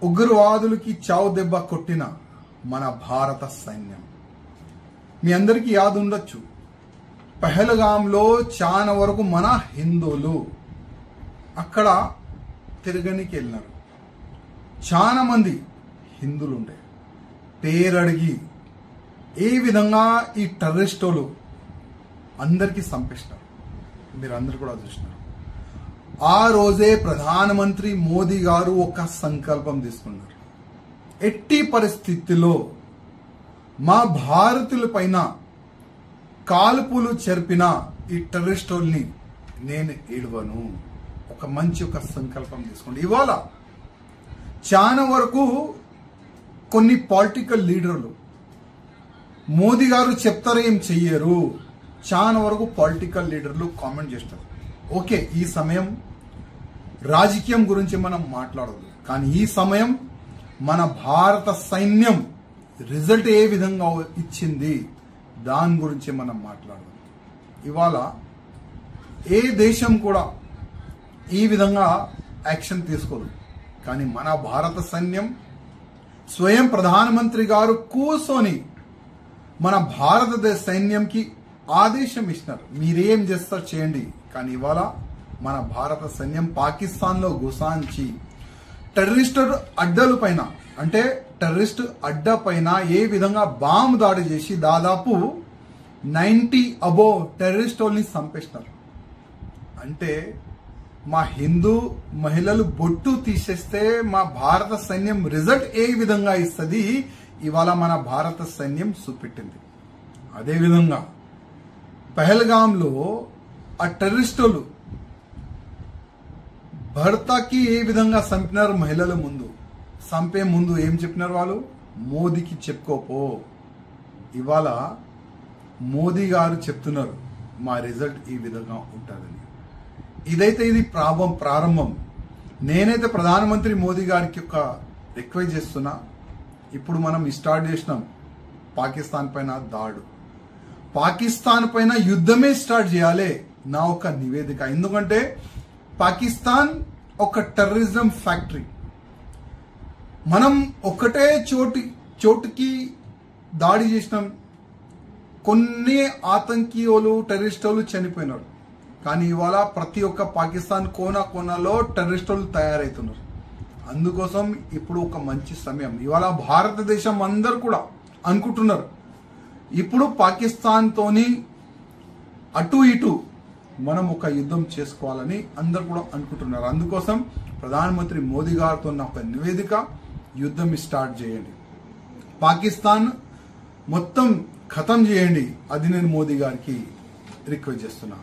ఉగ్రవాదులకి చావు దెబ్బ కొట్టిన మన భారత సైన్యం. మీ అందరికీ యాద ఉండొచ్చు, పహల్గాంలో చాలా వరకు మన హిందువులు అక్కడ తిరగనికి వెళ్ళినారు. చాలా మంది హిందువులు ఉండే పేరడిగి ఏ విధంగా ఈ టెర్రరిస్టులు అందరికీ చంపేసినారు. మీరు అందరు కూడా చూసినారు. ఆ రోజే ప్రధానమంత్రి మోదీ గారు ఒక సంకల్పం తీసుకున్నారు. ఎట్టి పరిస్థితుల్లో మా భారతీయుల పైన కాల్పులు జరిపిన ఈ టెర్రరిస్టుల్ని నేను ఏడవను. ఒక మంచి సంకల్పం తీసుకోండి. ఇవాళ చాలా వరకు కొన్ని పొలిటికల్ లీడర్లు మోదీ గారు చెప్తారు ఏం చెయ్యరు. చాలా వరకు పొలిటికల్ లీడర్లు కామెంట్ చేస్తారు. ఓకే, ఈ సమయం రాజకీయం గురించి మనం మాట్లాడదు, కానీ ఈ సమయం మన భారత సైన్యం రిజల్ట్ ఏ విధంగా ఇచ్చింది దాని గురించి మనం మాట్లాడదాం. ఇవాళ ఏ దేశం కూడా ఈ విధంగా యాక్షన్ తీసుకోదు, కానీ మన భారత సైన్యం స్వయం ప్రధానమంత్రి గారు కూర్చొని మన భారతదేశ సైన్యంకి ఆదేశం ఇచ్చినారు, మీరేం చేస్తారు చేయండి. కానీ ఇవాళ మన భారత సైన్యం పాకిస్తాన్ లో గుసాంచి టెర్రరిస్ట్ అడ్డల పైన, అంటే టెర్రరిస్ట్ అడ్డ పైన ఏ విధంగా బాంబు దాడి చేసి దాదాపు 90 అబోవ్ టెర్రరిస్టుల్ని చంపేసినారు. అంటే మా హిందూ మహిళలు బొట్టు తీసేస్తే మా భారత సైన్యం రిజల్ట్ ఏ విధంగా ఇస్తుంది ఇవాళ మన భారత సైన్యం చూపెట్టింది. అదేవిధంగా పహల్గాంలో ఆ టెర్రరిస్టులు భర్తకి ఏ విధంగా చంపినారు మహిళల ముందు, చంపే ముందు ఏం చెప్పినారు వాళ్ళు, మోదీకి చెప్పుకోపో. ఇవాళ మోదీ గారు చెప్తున్నారు మా రిజల్ట్ ఈ విధంగా ఉంటుందని. ఇదైతే ఇది ప్రారంభం. నేనైతే ప్రధానమంత్రి మోదీ గారికి ఒక రిక్వెస్ట్ చేస్తున్నా. ఇప్పుడు మనం స్టార్ట్ చేసినాం పాకిస్తాన్ పైన దాడు, పాకిస్తాన్ పైన యుద్ధమే స్టార్ట్ చేయాలి నా ఒక నివేదిక. ఎందుకంటే పాకిస్తాన్ ఒక టెర్రరిజం ఫ్యాక్టరీ. మనం ఒకటే చోటుకి దాడి చేసినాం, కొన్ని ఆతంకీయులు టెర్రరిస్టులు చనిపోయినారు. కానీ ఇవాళ ప్రతి ఒక్క పాకిస్తాన్ కోనలో టెర్రరిస్టులు తయారవుతున్నారు. అందుకోసం ఇప్పుడు ఒక మంచి సమయం. ఇవాళ భారతదేశం అందరు కూడా అనుకుంటున్నారు ఇప్పుడు పాకిస్తాన్ తోని అటు ఇటు మనం ఒక యుద్ధం చేసుకోవాలని అందరు కూడా అనుకుంటున్నారు. అందుకోసం ప్రధానమంత్రి మోదీ గారితో ఒక నివేదిక, యుద్ధం స్టార్ట్ చేయండి, పాకిస్తాన్ మొత్తం ఖతం చేయండి. అది నేను మోదీ గారికి రిక్వెస్ట్ చేస్తున్నా.